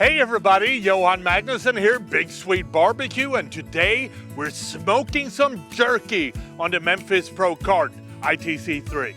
Hey everybody, Johan Magnusson here, Big Sweet Barbecue, and today we're smoking some jerky on the Memphis Pro Cart ITC3.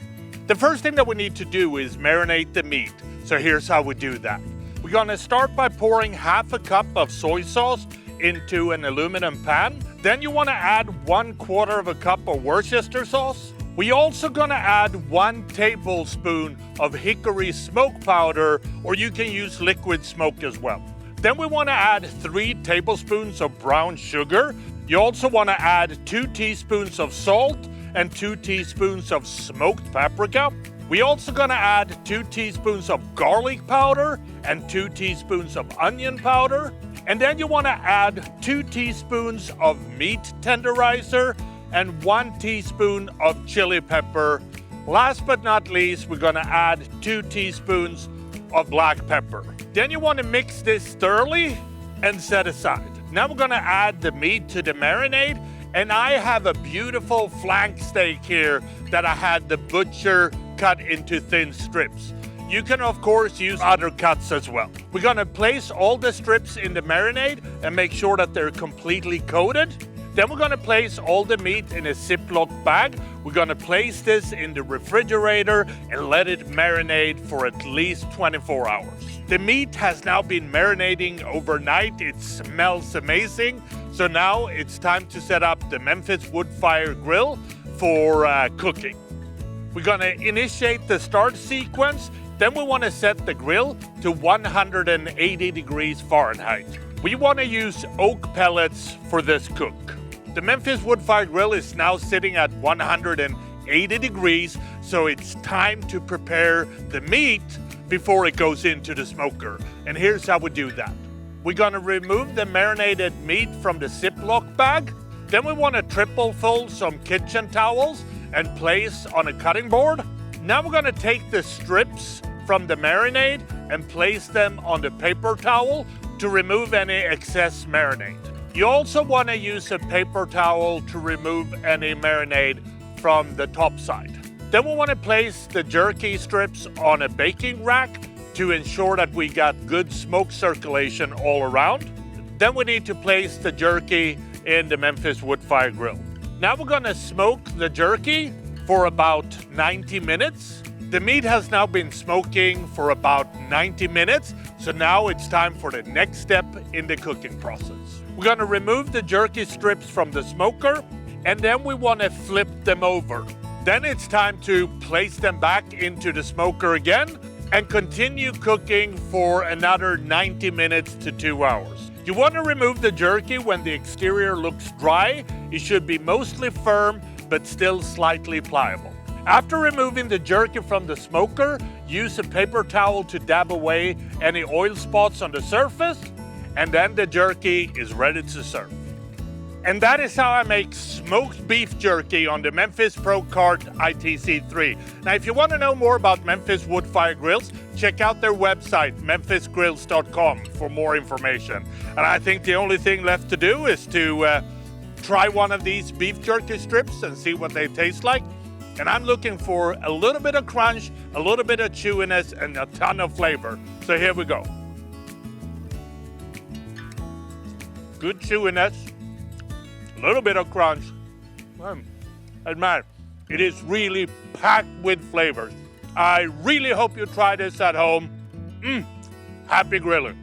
The first thing that we need to do is marinate the meat, so here's how we do that. We're gonna start by pouring half a cup of soy sauce into an aluminum pan. Then you wanna add 1/4 of a cup of Worcester sauce. We also gonna add 1 tablespoon of hickory smoke powder, or you can use liquid smoke as well. Then we wanna add 3 tablespoons of brown sugar. You also wanna add 2 teaspoons of salt and 2 teaspoons of smoked paprika. We also gonna add 2 teaspoons of garlic powder and 2 teaspoons of onion powder. And then you wanna add 2 teaspoons of meat tenderizer and 1 teaspoon of chili pepper. Last but not least, we're gonna add 2 teaspoons of black pepper. Then you wanna mix this thoroughly and set aside. Now we're gonna add the meat to the marinade, and I have a beautiful flank steak here that I had the butcher cut into thin strips. You can of course use other cuts as well. We're gonna place all the strips in the marinade and make sure that they're completely coated. Then we're gonna place all the meat in a Ziploc bag. We're gonna place this in the refrigerator and let it marinate for at least 24 hours. The meat has now been marinating overnight. It smells amazing. So now it's time to set up the Memphis Wood Fire Grill for cooking. We're gonna initiate the start sequence. Then we wanna set the grill to 180 degrees Fahrenheit. We wanna use oak pellets for this cook. The Memphis Wood Fire Grill is now sitting at 180 degrees, so it's time to prepare the meat before it goes into the smoker. And here's how we do that. We're gonna remove the marinated meat from the Ziploc bag. Then we wanna triple fold some kitchen towels and place on a cutting board. Now we're gonna take the strips from the marinade and place them on the paper towel to remove any excess marinade. You also want to use a paper towel to remove any marinade from the top side. Then we want to place the jerky strips on a baking rack to ensure that we got good smoke circulation all around. Then we need to place the jerky in the Memphis Wood Fire Grill. Now we're going to smoke the jerky for about 90 minutes. The meat has now been smoking for about 90 minutes, so now it's time for the next step in the cooking process. We're gonna remove the jerky strips from the smoker, and then we wanna flip them over. Then it's time to place them back into the smoker again and continue cooking for another 90 minutes to 2 hours. You wanna remove the jerky when the exterior looks dry. It should be mostly firm, but still slightly pliable. After removing the jerky from the smoker, use a paper towel to dab away any oil spots on the surface, and then the jerky is ready to serve. And that is how I make smoked beef jerky on the Memphis Pro Cart ITC3. Now, if you want to know more about Memphis Wood Fire Grills, check out their website, memphisgrills.com, for more information. And I think the only thing left to do is to try one of these beef jerky strips and see what they taste like. And I'm looking for a little bit of crunch, a little bit of chewiness, and a ton of flavor. So here we go. Good chewiness, a little bit of crunch. And man, it is really packed with flavors. I really hope you try this at home. Happy grilling.